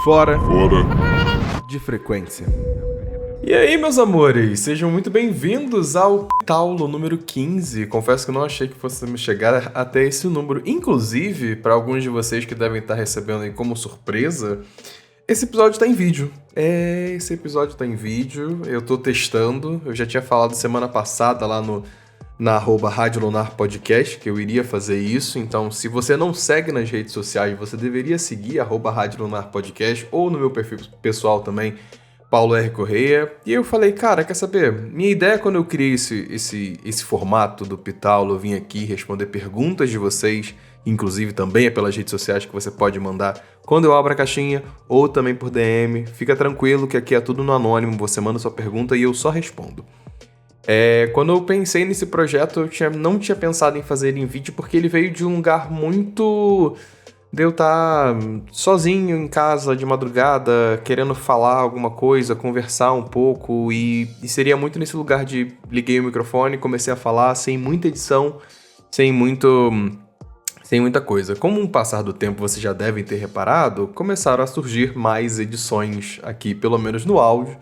Fora de frequência. E aí, meus amores, sejam muito bem-vindos ao Taulo número 15. Confesso que eu não achei que fosse me chegar até esse número. Inclusive, para alguns de vocês que devem estar recebendo aí como surpresa, esse episódio tá em vídeo. Esse episódio tá em vídeo, eu tô testando. Eu já tinha falado semana passada lá na @Rádio Lunar Podcast que eu iria fazer isso. Então, se você não segue nas redes sociais, você deveria seguir @Rádio Lunar Podcast ou no meu perfil pessoal também, Paulo R. Correia. E eu falei, cara, quer saber? Minha ideia quando eu criei esse formato do Pitaulo, eu vim aqui responder perguntas de vocês, inclusive também é pelas redes sociais que você pode mandar quando eu abro a caixinha, ou também por DM. Fica tranquilo que aqui é tudo no anônimo, você manda sua pergunta e eu só respondo. Quando eu pensei nesse projeto, eu não tinha pensado em fazer ele em vídeo, porque ele veio de um lugar muito... de eu estar sozinho em casa de madrugada, querendo falar alguma coisa, conversar um pouco, e seria muito nesse lugar de liguei o microfone, comecei a falar sem muita edição, sem muita coisa. Com o passar do tempo, vocês já devem ter reparado, começaram a surgir mais edições aqui, pelo menos no áudio,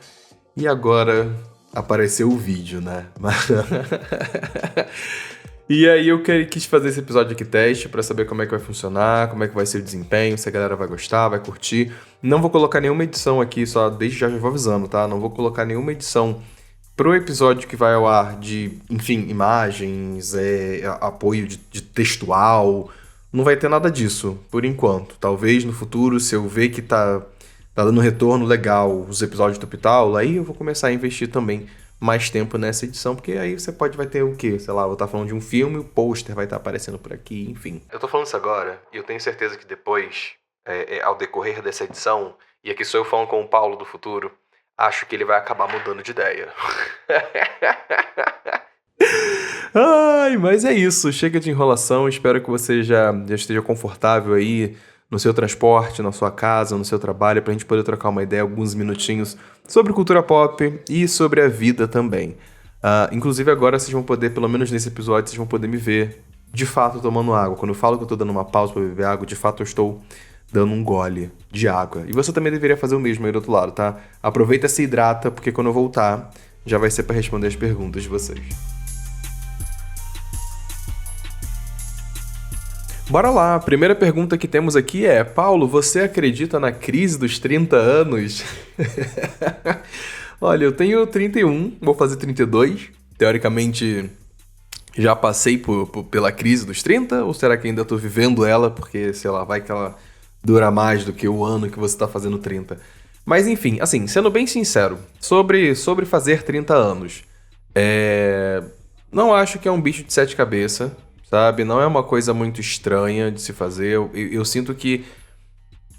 e agora apareceu o vídeo, né? E aí eu quis fazer esse episódio aqui teste pra saber como é que vai funcionar, como é que vai ser o desempenho, se a galera vai gostar, vai curtir. Não vou colocar nenhuma edição aqui, só desde já vou avisando, tá? Não vou colocar nenhuma edição pro episódio que vai ao ar de, enfim, imagens, apoio de textual. Não vai ter nada disso, por enquanto. Talvez no futuro, se eu ver que tá dando retorno legal os episódios do Pitaulo, aí eu vou começar a investir também mais tempo nessa edição, porque aí vai ter o quê? Sei lá, eu vou estar falando de um filme, o pôster vai estar aparecendo por aqui, enfim. Eu tô falando isso agora, e eu tenho certeza que depois, ao decorrer dessa edição, e aqui sou eu falando com o Paulo do futuro, acho que ele vai acabar mudando de ideia. Ai, mas é isso, chega de enrolação, espero que você já esteja confortável aí no seu transporte, na sua casa, no seu trabalho, pra gente poder trocar uma ideia, alguns minutinhos sobre cultura pop e sobre a vida também. Inclusive agora vocês vão poder, pelo menos nesse episódio, vocês vão poder me ver de fato tomando água. Quando eu falo que eu tô dando uma pausa pra beber água, de fato eu estou dando um gole de água. E você também deveria fazer o mesmo aí do outro lado, tá? Aproveita e se hidrata, porque quando eu voltar, já vai ser pra responder as perguntas de vocês. Bora lá, a primeira pergunta que temos aqui é: Paulo, você acredita na crise dos 30 anos? Olha, eu tenho 31, vou fazer 32. Teoricamente, já passei pela crise dos 30? Ou será que ainda tô vivendo ela? Porque, sei lá, vai que ela dura mais do que o ano que você tá fazendo 30. Mas enfim, assim, sendo bem sincero, sobre fazer 30 anos, não acho que é um bicho de 7 cabeças. Sabe? Não é uma coisa muito estranha de se fazer. Eu sinto que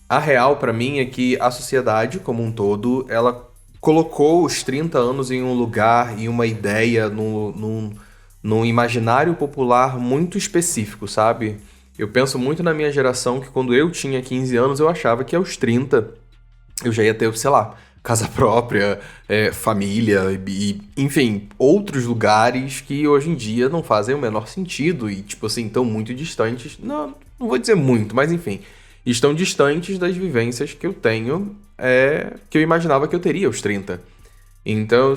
a real pra mim é que a sociedade como um todo, ela colocou os 30 anos em um lugar e uma ideia num imaginário popular muito específico, sabe? Eu penso muito na minha geração que quando eu tinha 15 anos eu achava que aos 30 eu já ia ter, sei lá, casa própria, família e, enfim, outros lugares que hoje em dia não fazem o menor sentido e, tipo assim, estão muito distantes, não vou dizer muito, mas enfim, estão distantes das vivências que eu tenho, que eu imaginava que eu teria aos 30. Então,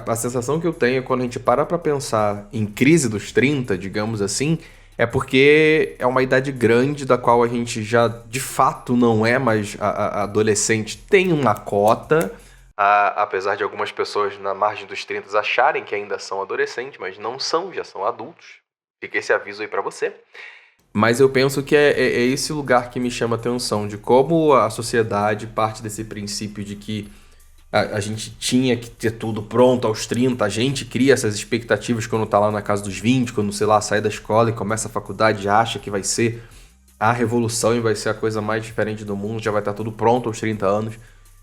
a sensação que eu tenho quando a gente para pra pensar em crise dos 30, digamos assim, é porque é uma idade grande da qual a gente já, de fato, não é mais adolescente. Tem uma cota, apesar de algumas pessoas na margem dos 30 acharem que ainda são adolescentes, mas não são, já são adultos. Fica esse aviso aí pra você. Mas eu penso que é esse lugar que me chama a atenção, de como a sociedade parte desse princípio de que a gente tinha que ter tudo pronto aos 30, a gente cria essas expectativas quando tá lá na casa dos 20, quando, sei lá, sai da escola e começa a faculdade, acha que vai ser a revolução e vai ser a coisa mais diferente do mundo, já vai estar tudo pronto aos 30 anos.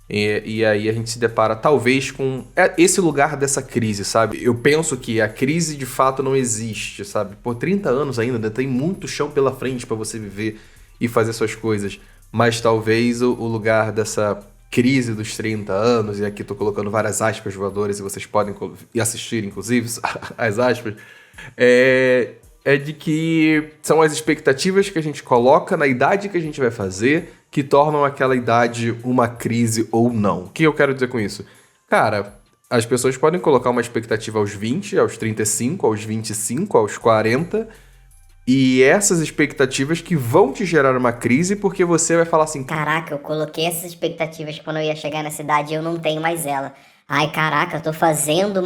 E aí a gente se depara, talvez, com esse lugar dessa crise, sabe? Eu penso que a crise, de fato, não existe, sabe? Por 30 anos ainda tem muito chão pela frente pra você viver e fazer suas coisas. Mas talvez o lugar dessa crise dos 30 anos, e aqui tô colocando várias aspas voadoras e vocês podem assistir, inclusive, as aspas, é de que são as expectativas que a gente coloca na idade que a gente vai fazer que tornam aquela idade uma crise ou não. O que eu quero dizer com isso? Cara, as pessoas podem colocar uma expectativa aos 20, aos 35, aos 25, aos 40, e essas expectativas que vão te gerar uma crise porque você vai falar assim: Caraca, eu coloquei essas expectativas quando eu ia chegar na cidade e eu não tenho mais ela. Ai, caraca, eu tô fazendo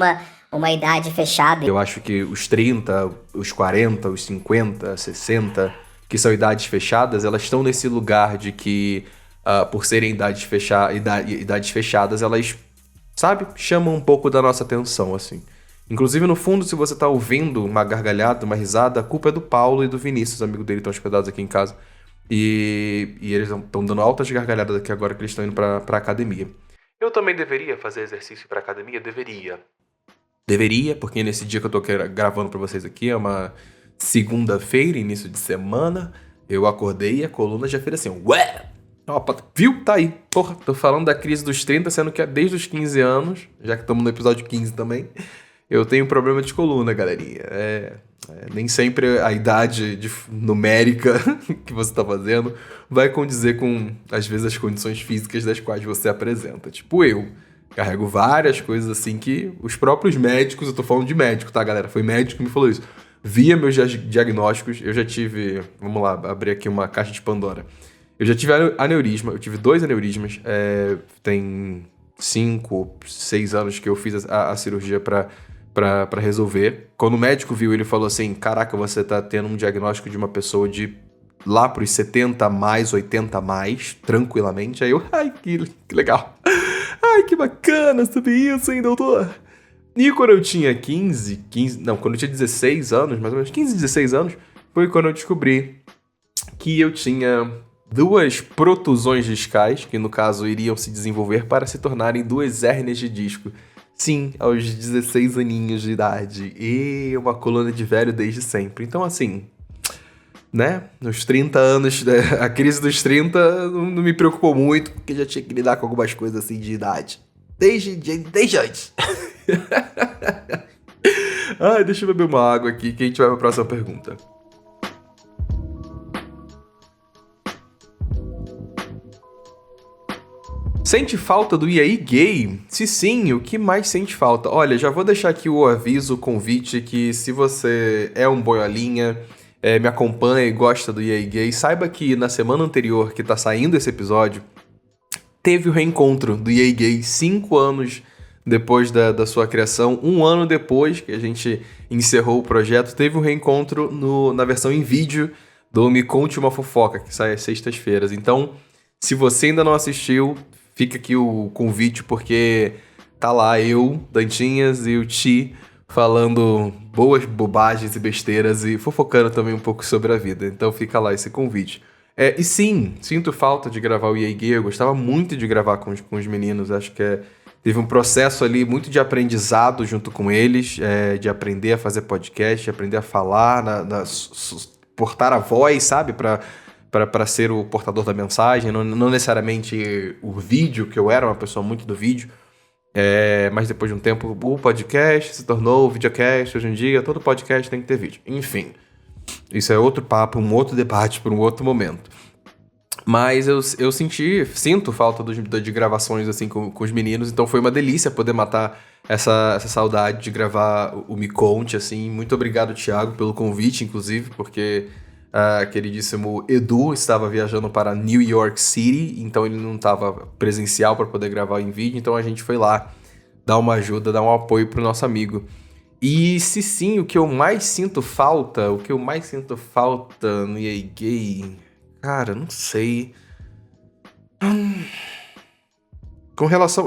uma idade fechada. eu acho que os 30, os 40, os 50, 60, que são idades fechadas, elas estão nesse lugar de que, por serem idades fechadas, elas, sabe, chamam um pouco da nossa atenção, assim. Inclusive, no fundo, se você tá ouvindo uma gargalhada, uma risada, a culpa é do Paulo e do Vinícius, amigo dele, estão hospedados aqui em casa. E eles estão dando altas gargalhadas aqui agora que eles estão indo pra academia. Eu também deveria fazer exercício pra academia? Deveria. Deveria, porque nesse dia que eu tô gravando pra vocês aqui, é uma segunda-feira, início de semana, eu acordei e a coluna já fez assim, ué! Opa, viu? Tá aí. Porra, tô falando da crise dos 30, sendo que é desde os 15 anos, já que estamos no episódio 15 também, eu tenho problema de coluna, galerinha. Nem sempre a idade numérica que você tá fazendo vai condizer com, às vezes, as condições físicas das quais você apresenta. Tipo eu. Carrego várias coisas assim que os próprios médicos, eu tô falando de médico, tá, galera? Foi médico que me falou isso. Via meus diagnósticos, eu já tive... Vamos lá, abrir aqui uma caixa de Pandora. Eu já tive aneurisma, eu tive 2 aneurismas. Tem 5, 6 anos que eu fiz a cirurgia pra resolver. Quando o médico viu, ele falou assim, caraca, você tá tendo um diagnóstico de uma pessoa de lá pros 70 mais, 80 mais, tranquilamente. Aí eu, ai, que legal. Ai, que bacana saber isso, hein, doutor? E quando eu tinha quando eu tinha 16 anos, mais ou menos, 15, 16 anos, foi quando eu descobri que eu tinha 2 protusões discais, que no caso iriam se desenvolver para se tornarem 2 hérnias de disco. Sim, aos 16 aninhos de idade. E uma coluna de velho desde sempre. Então, assim, né? Nos 30 anos, a crise dos 30 não me preocupou muito, porque já tinha que lidar com algumas coisas assim de idade. Desde antes. Ai, deixa eu beber uma água aqui, que a gente vai pra próxima pergunta. Sente falta do E aí Gay? Se sim, o que mais sente falta? Olha, já vou deixar aqui o aviso, o convite, que se você é um boiolinha, me acompanha e gosta do E aí Gay, saiba que na semana anterior que tá saindo esse episódio, teve o reencontro do E aí Gay 5 anos depois da sua criação. 1 ano depois que a gente encerrou o projeto, teve um reencontro na versão em vídeo do Me Conte Uma Fofoca, que sai às sextas-feiras. Então, se você ainda não assistiu, fica aqui o convite, porque tá lá eu, Dantinhas e o Ti falando boas bobagens e besteiras e fofocando também um pouco sobre a vida. Então fica lá esse convite. E sim, sinto falta de gravar o EA Gay. Eu gostava muito de gravar com os meninos. Acho que teve um processo ali muito de aprendizado junto com eles, de aprender a fazer podcast, de aprender a falar, portar a voz, sabe? Para ser o portador da mensagem, não necessariamente o vídeo, que eu era uma pessoa muito do vídeo, mas depois de um tempo o podcast se tornou o videocast. Hoje em dia todo podcast tem que ter vídeo. Enfim, isso é outro papo, um outro debate para um outro momento. Mas eu sinto falta de gravações assim com os meninos, então foi uma delícia poder matar essa saudade de gravar o Me Conte, assim. Muito obrigado, Thiago, pelo convite, inclusive, porque queridíssimo Edu estava viajando para New York City, então ele não estava presencial para poder gravar em vídeo, então a gente foi lá dar uma ajuda, dar um apoio pro nosso amigo. E se sim, o que eu mais sinto falta no EA Gay, cara, não sei.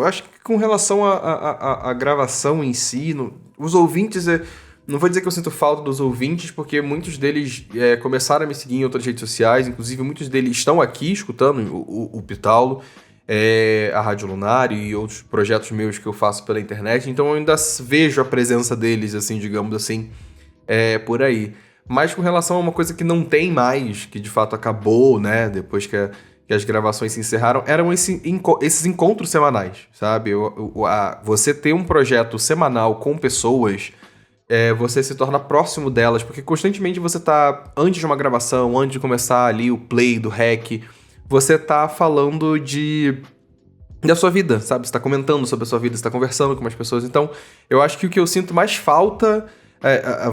Acho que com relação à gravação em si, os ouvintes, não vou dizer que eu sinto falta dos ouvintes, porque muitos deles começaram a me seguir em outras redes sociais, inclusive muitos deles estão aqui escutando o Pitaulo, a Rádio Lunar e outros projetos meus que eu faço pela internet, então eu ainda vejo a presença deles, assim, digamos assim, por aí. Mas com relação a uma coisa que não tem mais, que de fato acabou, né, depois que as gravações se encerraram, eram esses encontros semanais, sabe? Você ter um projeto semanal com pessoas, você se torna próximo delas, porque constantemente você tá, antes de uma gravação, antes de começar ali o play do rec, você tá falando da sua vida, sabe? Você tá comentando sobre a sua vida, você tá conversando com as pessoas. Então, eu acho que o que eu sinto mais falta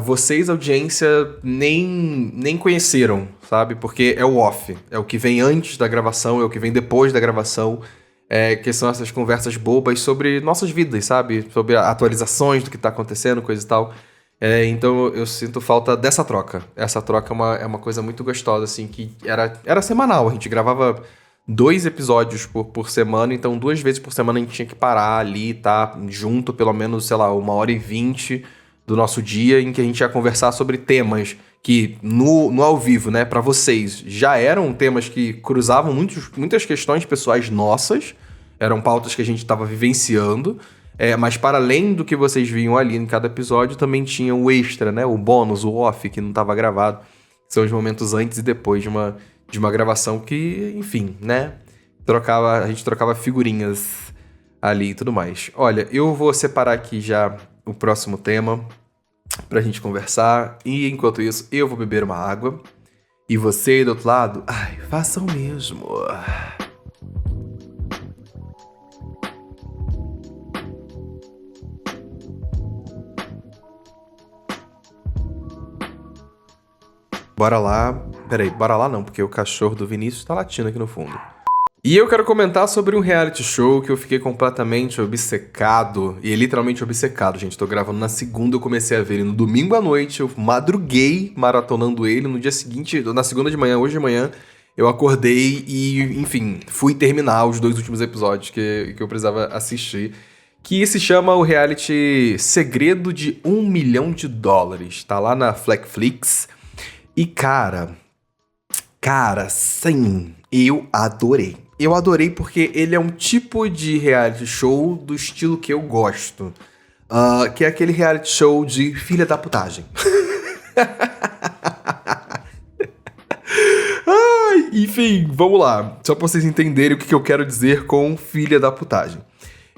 vocês, audiência, nem conheceram, sabe? Porque é o off, é o que vem antes da gravação, é o que vem depois da gravação, que são essas conversas bobas sobre nossas vidas, sabe? Sobre atualizações do que tá acontecendo, coisa e tal. Então eu sinto falta dessa troca. Essa troca é uma coisa muito gostosa, assim, que era semanal. A gente gravava 2 episódios por semana, então 2 vezes por semana a gente tinha que parar ali, tá junto, pelo menos, sei lá, 1h20 do nosso dia, em que a gente ia conversar sobre temas que no ao vivo, né, pra vocês, já eram temas que cruzavam muitas questões pessoais nossas, eram pautas que a gente estava vivenciando, mas para além do que vocês viam ali em cada episódio, também tinha o extra, né, o bônus, o off, que não estava gravado, são os momentos antes e depois de uma gravação que, enfim, né, a gente trocava figurinhas ali e tudo mais. Olha, eu vou separar aqui já o próximo tema pra gente conversar, e enquanto isso eu vou beber uma água, e você do outro lado, faça o mesmo. Bora lá. Peraí, bora lá não, porque o cachorro do Vinícius tá latindo aqui no fundo. E eu quero comentar sobre um reality show que eu fiquei completamente obcecado, e literalmente obcecado, gente. Tô gravando na segunda, eu comecei a ver ele no domingo à noite, eu madruguei maratonando ele, no dia seguinte, na segunda de manhã, hoje de manhã, eu acordei e, enfim, fui terminar os 2 últimos episódios que eu precisava assistir, que se chama o reality Segredo de $1 Milhão, tá lá na Netflix, e cara, sim, eu adorei. Eu adorei porque ele é um tipo de reality show do estilo que eu gosto. Que é aquele reality show de filha da putagem. Enfim, vamos lá. Só pra vocês entenderem o que eu quero dizer com filha da putagem.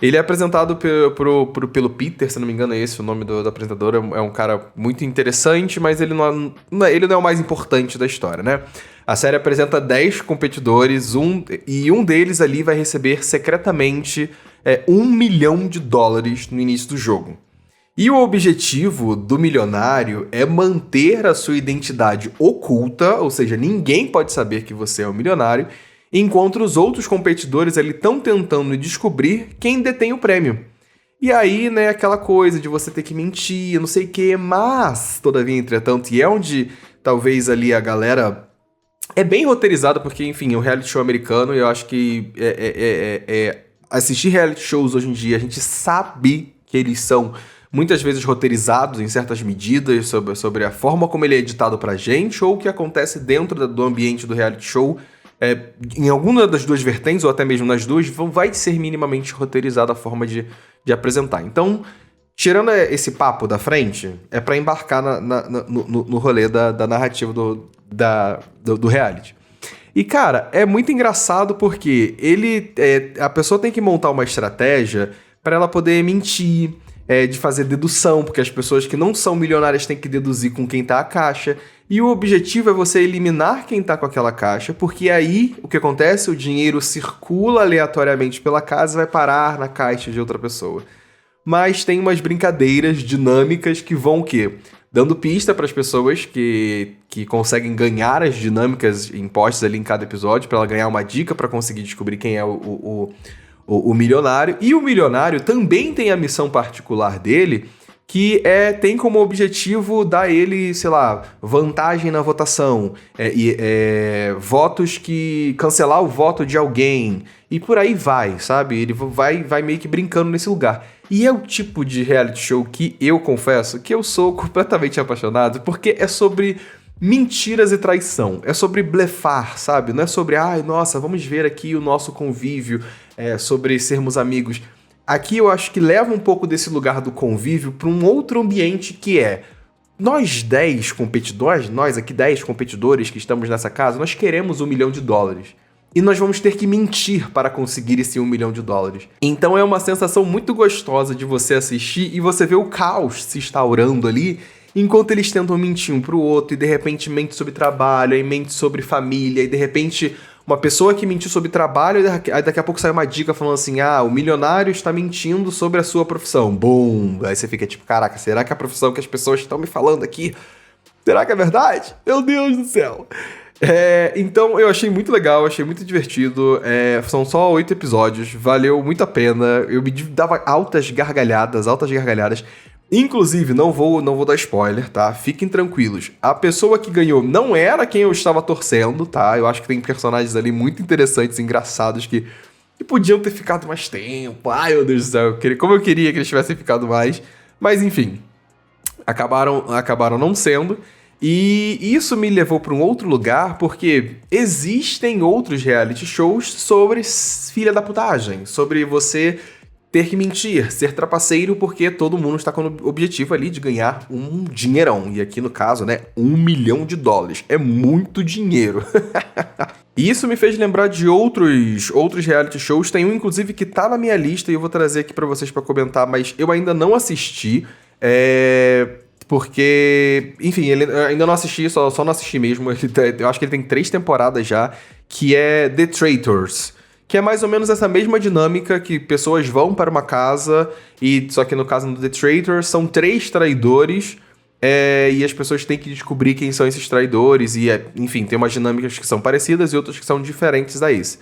Ele é apresentado pelo Peter, se não me engano é esse o nome do apresentador. É um cara muito interessante, mas ele não é o mais importante da história, né? A série apresenta 10 competidores, e um deles ali vai receber secretamente $1 milhão no início do jogo. E o objetivo do milionário é manter a sua identidade oculta, ou seja, ninguém pode saber que você é um milionário, enquanto os outros competidores ali estão tentando descobrir quem detém o prêmio. E aí, né, aquela coisa de você ter que mentir, não sei o quê, mas, todavia, entretanto, e é onde talvez ali a galera é bem roteirizada, porque, enfim, é um reality show americano, e eu acho que assistir reality shows hoje em dia, a gente sabe que eles são muitas vezes roteirizados em certas medidas sobre a forma como ele é editado pra gente, ou o que acontece dentro do ambiente do reality show. Em alguma das duas vertentes, ou até mesmo nas duas, vai ser minimamente roteirizada a forma de apresentar. Então, tirando esse papo da frente, é pra embarcar no rolê da narrativa do reality. E, cara, é muito engraçado porque a pessoa tem que montar uma estratégia pra ela poder mentir, de fazer dedução, porque as pessoas que não são milionárias têm que deduzir com quem tá a caixa. E o objetivo é você eliminar quem tá com aquela caixa, porque aí, o que acontece? O dinheiro circula aleatoriamente pela casa e vai parar na caixa de outra pessoa. Mas tem umas brincadeiras dinâmicas que vão o quê? Dando pista para as pessoas que conseguem ganhar as dinâmicas impostas ali em cada episódio, para ela ganhar uma dica para conseguir descobrir quem é o milionário. E o milionário também tem a missão particular dele, que tem como objetivo dar ele, sei lá, vantagem na votação, votos que... cancelar o voto de alguém, e por aí vai, sabe? Ele vai meio que brincando nesse lugar. E é o tipo de reality show que eu confesso que eu sou completamente apaixonado, porque é sobre mentiras e traição, é sobre blefar, sabe? Não é sobre, nossa, vamos ver aqui o nosso convívio, sobre sermos amigos. Aqui eu acho que leva um pouco desse lugar do convívio para um outro ambiente que nós 10 competidores, nós aqui 10 competidores que estamos nessa casa, nós queremos $1 milhão. E nós vamos ter que mentir para conseguir esse $1 milhão. Então é uma sensação muito gostosa de você assistir e você ver o caos se instaurando ali, enquanto eles tentam mentir um pro outro, e de repente mente sobre trabalho, aí mente sobre família, e de repente uma pessoa que mentiu sobre trabalho, aí daqui a pouco sai uma dica falando assim, o milionário está mentindo sobre a sua profissão. Bum! Aí você fica tipo, caraca, será que a profissão que as pessoas estão me falando aqui, será que é verdade? Meu Deus do céu! Então eu achei muito legal, achei muito divertido. São só 8 episódios, valeu muito a pena. Eu me dava altas gargalhadas. Inclusive, não vou dar spoiler, tá? Fiquem tranquilos. A pessoa que ganhou não era quem eu estava torcendo, tá? Eu acho que tem personagens ali muito interessantes, engraçados, que podiam ter ficado mais tempo. Ai, meu Deus do céu, como eu queria que eles tivessem ficado mais. Mas enfim, acabaram não sendo. E isso me levou para um outro lugar, porque existem outros reality shows sobre filha da putagem, sobre você ter que mentir, ser trapaceiro, porque todo mundo está com o objetivo ali de ganhar um dinheirão. E aqui no caso, né, $1 milhão. É muito dinheiro. E isso me fez lembrar de outros reality shows. Tem um, inclusive, que tá na minha lista e eu vou trazer aqui para vocês para comentar, mas eu ainda não assisti. Porque, enfim, eu ainda não assisti, só não assisti mesmo. Eu acho que ele tem 3 temporadas já, que é The Traitors. Que é mais ou menos essa mesma dinâmica que pessoas vão para uma casa, só que no caso do The Traitors são 3 traidores, e as pessoas têm que descobrir quem são esses traidores, enfim, tem umas dinâmicas que são parecidas e outras que são diferentes a esse.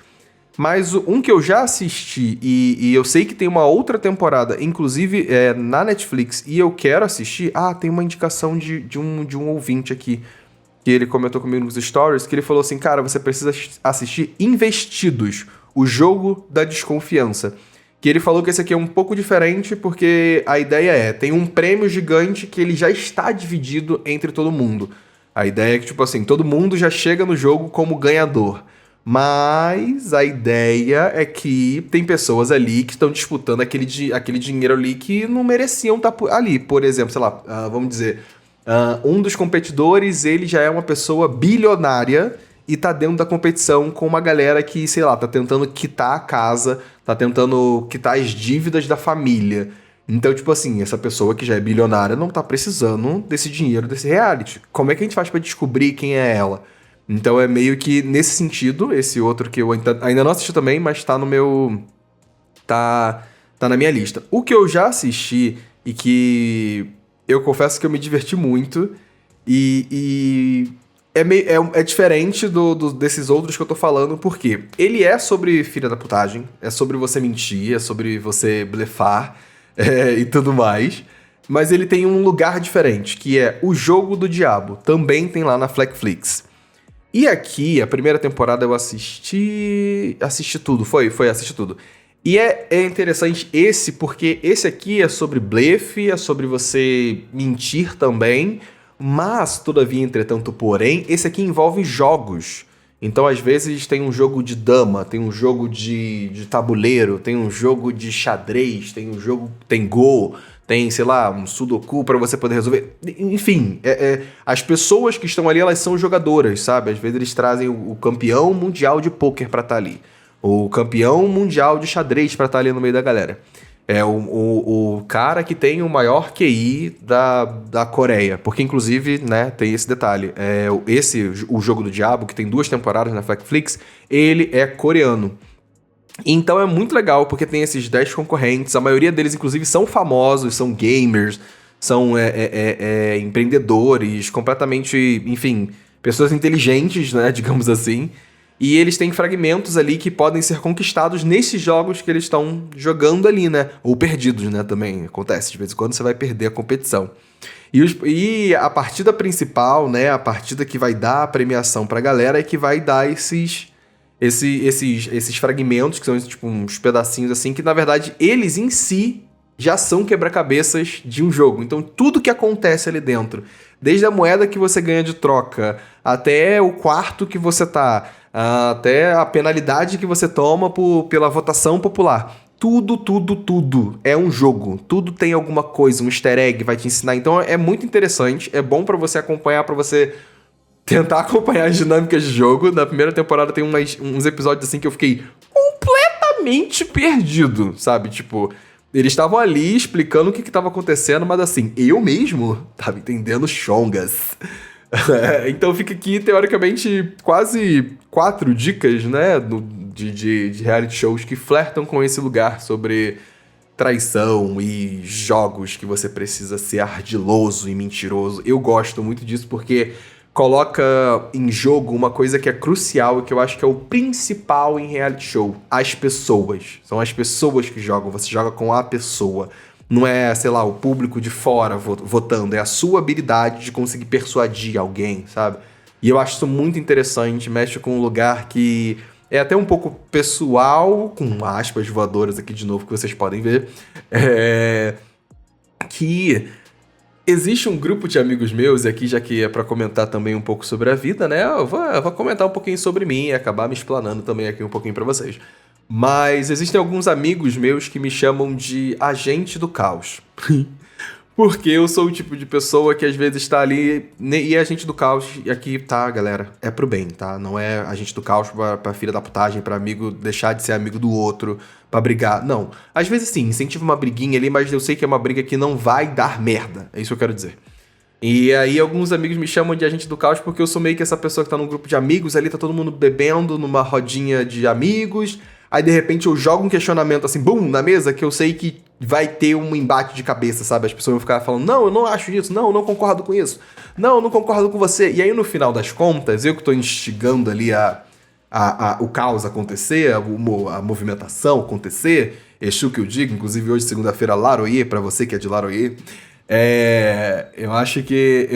Mas um que eu já assisti, e eu sei que tem uma outra temporada, inclusive na Netflix, e eu quero assistir, tem uma indicação de um ouvinte aqui, que ele comentou comigo nos stories, que ele falou assim, cara, você precisa assistir Investidos, o jogo da desconfiança. Que ele falou que esse aqui é um pouco diferente, porque a ideia tem um prêmio gigante que ele já está dividido entre todo mundo. A ideia é que, tipo assim, todo mundo já chega no jogo como ganhador. Mas a ideia é que tem pessoas ali que estão disputando aquele dinheiro ali que não mereciam estar ali. Por exemplo, sei lá, vamos dizer, um dos competidores, ele já é uma pessoa bilionária e tá dentro da competição com uma galera que, sei lá, tá tentando quitar a casa, tá tentando quitar as dívidas da família. Então, tipo assim, essa pessoa que já é bilionária não tá precisando desse dinheiro, desse reality. Como é que a gente faz pra descobrir quem é ela? Então é meio que nesse sentido, esse outro que eu ainda não assisti também, mas tá no meu... Tá na minha lista. O que eu já assisti e que eu confesso que eu me diverti muito é diferente desses outros que eu tô falando, porque ele é sobre filha da putagem, é sobre você mentir, é sobre você blefar e tudo mais, mas ele tem um lugar diferente, que é O Jogo do Diabo, também tem lá na Netflix. E aqui, a primeira temporada eu assisti tudo, assisti tudo. E é interessante porque esse aqui é sobre blefe, é sobre você mentir também, mas, todavia, entretanto, porém, esse aqui envolve jogos. Então, às vezes, tem um jogo de dama, tem um jogo de tabuleiro, tem um jogo de xadrez, tem Go, tem, sei lá, um sudoku pra você poder resolver. Enfim, as pessoas que estão ali, elas são jogadoras, sabe? Às vezes eles trazem o campeão mundial de pôquer pra estar ali. O campeão mundial de xadrez pra estar ali no meio da galera. É o cara que tem o maior QI da Coreia. Porque, inclusive, né, tem esse detalhe. O Jogo do Diabo, que tem 2 temporadas na Netflix, ele é coreano. Então é muito legal, porque tem esses 10 concorrentes. A maioria deles, inclusive, são famosos, são gamers, são empreendedores, completamente, enfim, pessoas inteligentes, né, digamos assim. E eles têm fragmentos ali que podem ser conquistados nesses jogos que eles estão jogando ali, né? Ou perdidos, né? Também acontece. De vez em quando você vai perder a competição. E a partida principal, né? A partida que vai dar a premiação pra galera é que vai dar esses fragmentos, que são tipo uns pedacinhos assim, que na verdade eles em si já são quebra-cabeças de um jogo. Então tudo que acontece ali dentro, desde a moeda que você ganha de troca, até o quarto que você tá, até a penalidade que você toma pela votação popular. Tudo é um jogo. Tudo tem alguma coisa, um easter egg vai te ensinar. Então é muito interessante, é bom pra você acompanhar, pra você tentar acompanhar as dinâmicas de jogo. Na primeira temporada tem uns episódios assim que eu fiquei completamente perdido, sabe? Tipo, eles estavam ali explicando o que estava acontecendo, mas assim, eu mesmo tava entendendo chongas. Então fica aqui, teoricamente, quase 4 dicas, né, de reality shows que flertam com esse lugar sobre traição e jogos que você precisa ser ardiloso e mentiroso. Eu gosto muito disso porque coloca em jogo uma coisa que é crucial e que eu acho que é o principal em reality show. As pessoas. São as pessoas que jogam. Você joga com a pessoa. Não é, sei lá, o público de fora votando. É a sua habilidade de conseguir persuadir alguém, sabe? E eu acho isso muito interessante. Mexe com um lugar que é até um pouco pessoal, com aspas voadoras aqui de novo que vocês podem ver. Que existe um grupo de amigos meus, e aqui já que é pra comentar também um pouco sobre a vida, né? Eu vou comentar um pouquinho sobre mim e acabar me explanando também aqui um pouquinho pra vocês. Mas existem alguns amigos meus que me chamam de agente do caos. Porque eu sou o tipo de pessoa que às vezes está ali, e agente do caos, e aqui tá, galera, é pro bem, tá? Não é agente do caos pra filha da putagem, pra amigo deixar de ser amigo do outro, pra brigar. Não. Às vezes sim, incentiva uma briguinha ali, mas eu sei que é uma briga que não vai dar merda. É isso que eu quero dizer. E aí alguns amigos me chamam de agente do caos porque eu sou meio que essa pessoa que tá num grupo de amigos, ali tá todo mundo bebendo numa rodinha de amigos. Aí, de repente, eu jogo um questionamento assim, bum, na mesa, que eu sei que vai ter um embate de cabeça, sabe? As pessoas vão ficar falando, não, eu não acho isso, não, eu não concordo com isso, não, eu não concordo com você. E aí, no final das contas, eu que tô instigando ali o caos acontecer, a movimentação acontecer, Exu que eu digo, inclusive hoje, segunda-feira, Laroie, pra você que é de Laroie, eu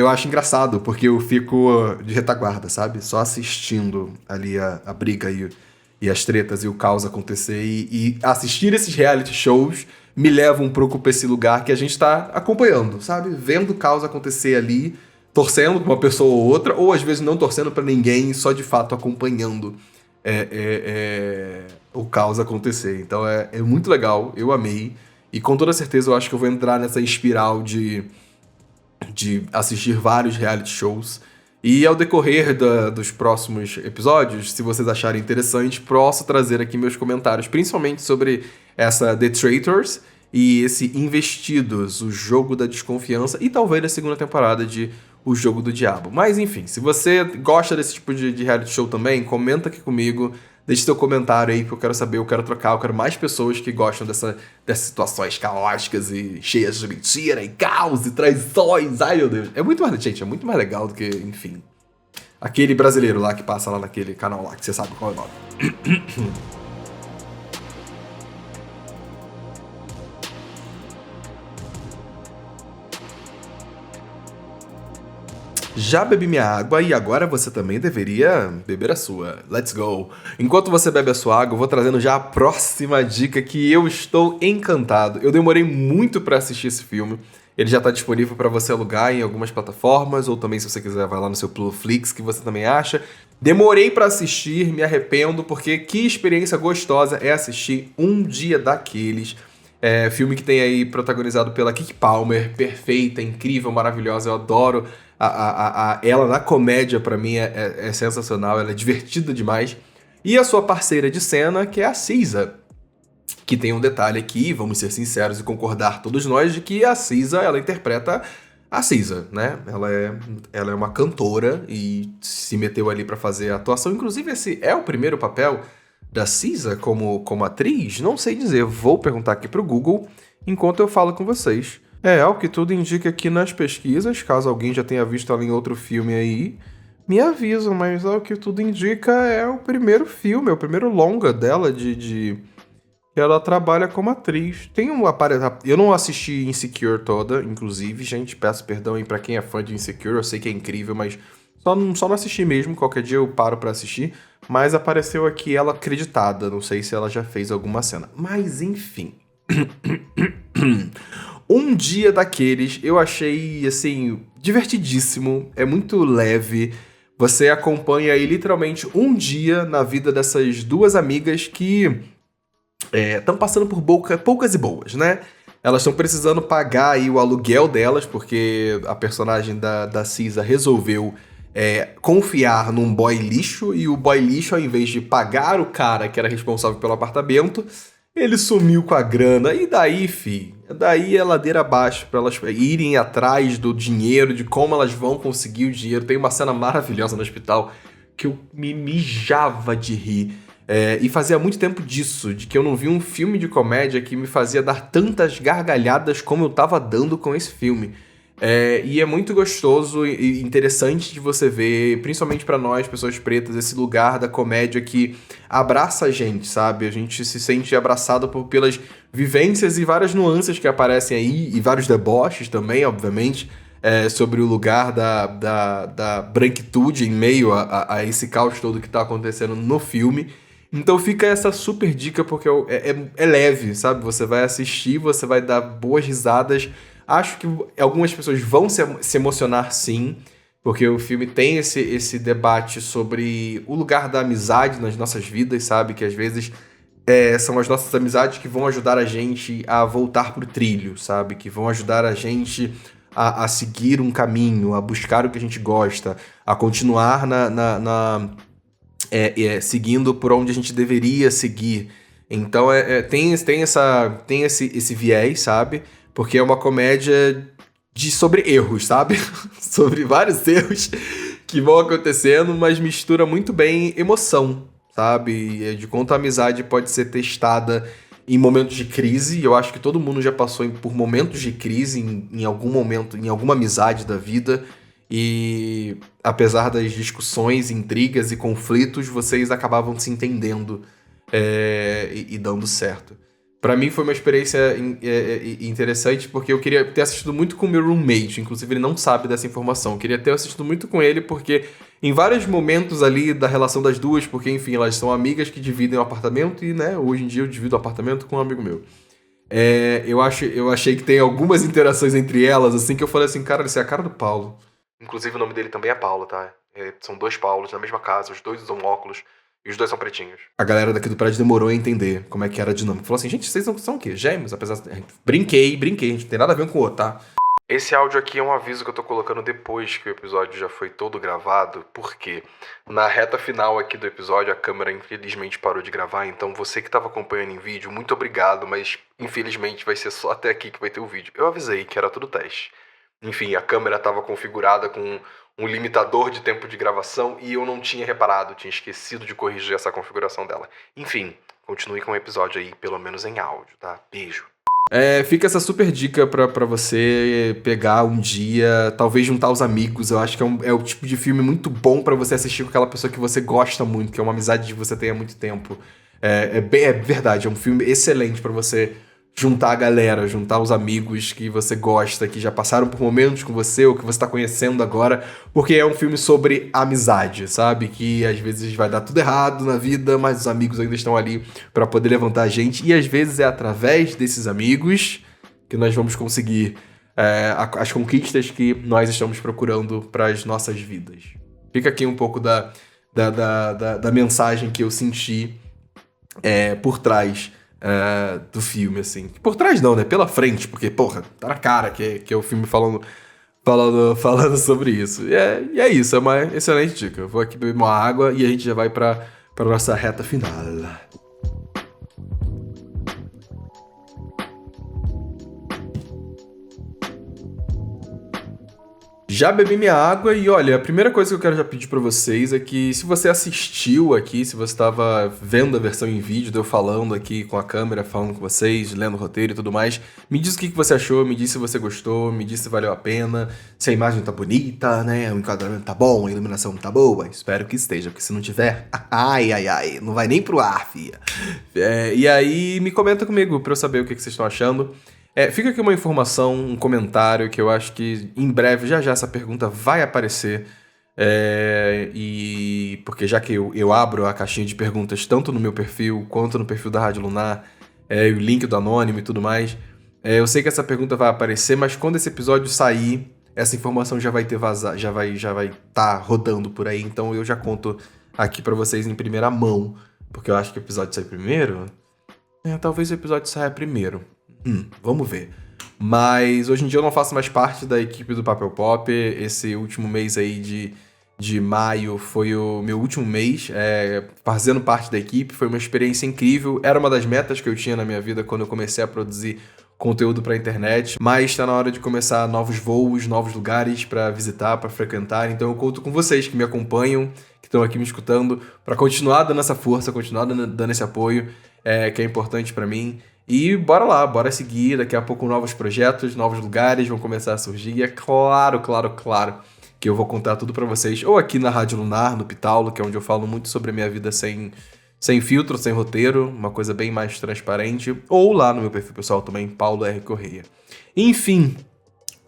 acho engraçado, porque eu fico de retaguarda, sabe? Só assistindo ali a briga e as tretas e o caos acontecer. E assistir esses reality shows me leva um pouco pra esse lugar que a gente tá acompanhando, sabe? Vendo o caos acontecer ali, torcendo pra uma pessoa ou outra, ou às vezes não torcendo pra ninguém, só de fato acompanhando o caos acontecer. Então é muito legal, eu amei. E com toda certeza eu acho que eu vou entrar nessa espiral de assistir vários reality shows. E ao decorrer dos próximos episódios, se vocês acharem interessante, posso trazer aqui meus comentários, principalmente sobre essa The Traitors e esse Investidos, o jogo da desconfiança, e talvez a segunda temporada de O Jogo do Diabo. Mas enfim, se você gosta desse tipo de reality show também, comenta aqui comigo, deixe seu comentário aí que eu quero saber, eu quero trocar, eu quero mais pessoas que gostam dessas situações caóticas e cheias de mentira e caos e traições. Ai, meu Deus. É muito mais, gente, é muito mais legal do que, enfim, aquele brasileiro lá que passa lá naquele canal lá, que você sabe qual é o nome. Já bebi minha água e agora você também deveria beber a sua. Let's go! Enquanto você bebe a sua água, eu vou trazendo já a próxima dica que eu estou encantado. Eu demorei muito pra assistir esse filme. Ele já tá disponível pra você alugar em algumas plataformas, ou também se você quiser vai lá no seu Plurflix, que você também acha. Demorei pra assistir, me arrependo, porque que experiência gostosa é assistir Um Dia Daqueles. Filme que tem aí protagonizado pela Keke Palmer, perfeita, incrível, maravilhosa, eu adoro ela na comédia, pra mim é sensacional, ela é divertida demais. E a sua parceira de cena, que é a Cisa, que tem um detalhe aqui, vamos ser sinceros e concordar todos nós, de que a Cisa, ela interpreta a Cisa, né? Ela é uma cantora e se meteu ali pra fazer a atuação, inclusive esse é o primeiro papel da Cisa como atriz? Não sei dizer, vou perguntar aqui pro Google enquanto eu falo com vocês. Ao que tudo indica aqui nas pesquisas, caso alguém já tenha visto ela em outro filme aí, me avisam, mas ao que tudo indica é o primeiro filme, é o primeiro longa dela que ela trabalha como atriz. Eu não assisti Insecure toda, inclusive, gente, peço perdão aí pra quem é fã de Insecure, eu sei que é incrível, mas só não assisti mesmo, qualquer dia eu paro pra assistir, mas apareceu aqui ela acreditada, não sei se ela já fez alguma cena. Mas enfim. Um Dia Daqueles, eu achei, assim, divertidíssimo, é muito leve. Você acompanha aí literalmente um dia na vida dessas duas amigas que estão passando por poucas e boas, né? Elas estão precisando pagar aí o aluguel delas, porque a personagem da Cisa resolveu confiar num boy lixo, e o boy lixo, ao invés de pagar o cara que era responsável pelo apartamento, ele sumiu com a grana. E daí, daí é ladeira abaixo pra elas irem atrás do dinheiro, de como elas vão conseguir o dinheiro. Tem uma cena maravilhosa no hospital que eu me mijava de rir. E fazia muito tempo disso, de que eu não vi um filme de comédia que me fazia dar tantas gargalhadas como eu tava dando com esse filme. E é muito gostoso e interessante de você ver, principalmente pra nós, pessoas pretas, esse lugar da comédia que abraça a gente, sabe? A gente se sente abraçado pelas vivências e várias nuances que aparecem aí, e vários deboches também, obviamente, sobre o lugar da branquitude em meio a esse caos todo que tá acontecendo no filme. Então fica essa super dica, porque é leve, sabe? Você vai assistir, você vai dar boas risadas. Acho que algumas pessoas vão se emocionar, sim, porque o filme tem esse debate sobre o lugar da amizade nas nossas vidas, sabe? Que às vezes são as nossas amizades que vão ajudar a gente a voltar pro trilho, sabe? Que vão ajudar a gente a seguir um caminho, a buscar o que a gente gosta, a continuar seguindo por onde a gente deveria seguir. Então tem esse viés, sabe? Porque é uma comédia sobre erros, sabe? Sobre vários erros que vão acontecendo, mas mistura muito bem emoção, sabe? De quanto a amizade pode ser testada em momentos de crise. Eu acho que todo mundo já passou por momentos de crise em algum momento, em alguma amizade da vida. E apesar das discussões, intrigas e conflitos, vocês acabavam se entendendo e dando certo. Pra mim foi uma experiência interessante, porque eu queria ter assistido muito com o meu roommate, inclusive ele não sabe dessa informação. Eu queria ter assistido muito com ele, porque em vários momentos ali da relação das duas, porque enfim, elas são amigas que dividem o apartamento e, né, hoje em dia eu divido o apartamento com um amigo meu. Eu achei que tem algumas interações entre elas, assim, que eu falei assim, cara, isso é a cara do Paulo. Inclusive o nome dele também é Paulo, tá? São dois Paulos na mesma casa, os dois usam óculos. E os dois são pretinhos. A galera daqui do prédio demorou a entender como é que era a dinâmica. Falou assim, gente, vocês são o quê? Gêmeos? Apesar de... Brinquei, a gente não tem nada a ver um com o outro, tá? Esse áudio aqui é um aviso que eu tô colocando depois que o episódio já foi todo gravado, porque na reta final aqui do episódio a câmera infelizmente parou de gravar, então você que tava acompanhando em vídeo, muito obrigado, mas infelizmente vai ser só até aqui que vai ter o vídeo. Eu avisei que era tudo teste. Enfim, a câmera tava configurada com um limitador de tempo de gravação e eu não tinha reparado, tinha esquecido de corrigir essa configuração dela. Enfim, continue com o episódio aí, pelo menos em áudio, tá? Beijo. Fica essa super dica pra você pegar um dia, talvez juntar os amigos. Eu acho que é o tipo de filme muito bom pra você assistir com aquela pessoa que você gosta muito, que é uma amizade que você tem há muito tempo. É verdade, é um filme excelente pra você juntar a galera, juntar os amigos que você gosta, que já passaram por momentos com você ou que você tá conhecendo agora, porque é um filme sobre amizade, sabe? Que às vezes vai dar tudo errado na vida, mas os amigos ainda estão ali pra poder levantar a gente, e às vezes é através desses amigos que nós vamos conseguir as conquistas que nós estamos procurando para as nossas vidas. Fica aqui um pouco da mensagem que eu senti por trás do filme, assim. Por trás não, né? Pela frente, porque, porra, tá na cara que é o filme falando sobre isso. E é isso, é uma excelente dica. Eu vou aqui beber uma água e a gente já vai pra nossa reta final. Já bebi minha água e olha, a primeira coisa que eu quero já pedir pra vocês é que se você assistiu aqui, se você estava vendo a versão em vídeo, de eu falando aqui com a câmera, falando com vocês, lendo o roteiro e tudo mais, me diz o que você achou, me diz se você gostou, me diz se valeu a pena, se a imagem tá bonita, né, o enquadramento tá bom, a iluminação tá boa, espero que esteja, porque se não tiver, ai, não vai nem pro ar, fia. E aí me comenta comigo pra eu saber o que vocês estão achando. Fica aqui uma informação, um comentário, que eu acho que em breve, já essa pergunta vai aparecer. Porque já que eu abro a caixinha de perguntas tanto no meu perfil quanto no perfil da Rádio Lunar, o link do Anônimo e tudo mais, eu sei que essa pergunta vai aparecer, mas quando esse episódio sair, essa informação já vai ter vazado, já vai tá rodando por aí, então eu já conto aqui pra vocês em primeira mão, porque eu acho que o episódio sai primeiro. Talvez o episódio saia primeiro. Vamos ver. Mas hoje em dia eu não faço mais parte da equipe do Papel Pop. Esse último mês aí de maio foi o meu último mês fazendo parte da equipe. Foi uma experiência incrível. Era uma das metas que eu tinha na minha vida quando eu comecei a produzir conteúdo pra internet. Mas tá na hora de começar novos voos, novos lugares pra visitar, pra frequentar. Então eu conto com vocês que me acompanham, que estão aqui me escutando, pra continuar dando essa força, continuar dando esse apoio, que é importante pra mim. E bora lá, bora seguir. Daqui a pouco novos projetos, novos lugares vão começar a surgir. E é claro que eu vou contar tudo pra vocês, ou aqui na Rádio Lunar, no Pitaulo, que é onde eu falo muito sobre a minha vida sem filtro, sem roteiro, uma coisa bem mais transparente, ou lá no meu perfil pessoal também, Paulo R. Correia. Enfim,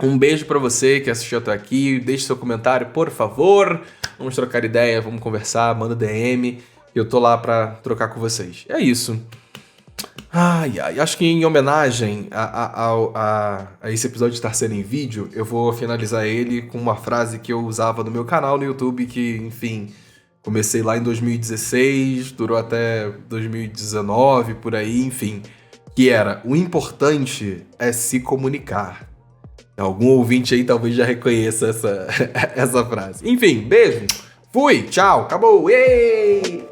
um beijo pra você que assistiu até aqui, deixe seu comentário, por favor, vamos trocar ideia, vamos conversar, manda DM, eu tô lá pra trocar com vocês. É isso. Acho que em homenagem a esse episódio estar sendo em vídeo, eu vou finalizar ele com uma frase que eu usava no meu canal no YouTube, que, enfim, comecei lá em 2016, durou até 2019, por aí, enfim, que era: o importante é se comunicar. Algum ouvinte aí talvez já reconheça essa frase. Enfim, beijo, fui, tchau, acabou, ei!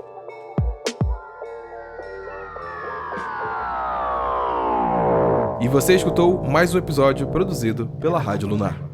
E você escutou mais um episódio produzido pela Rádio Lunar.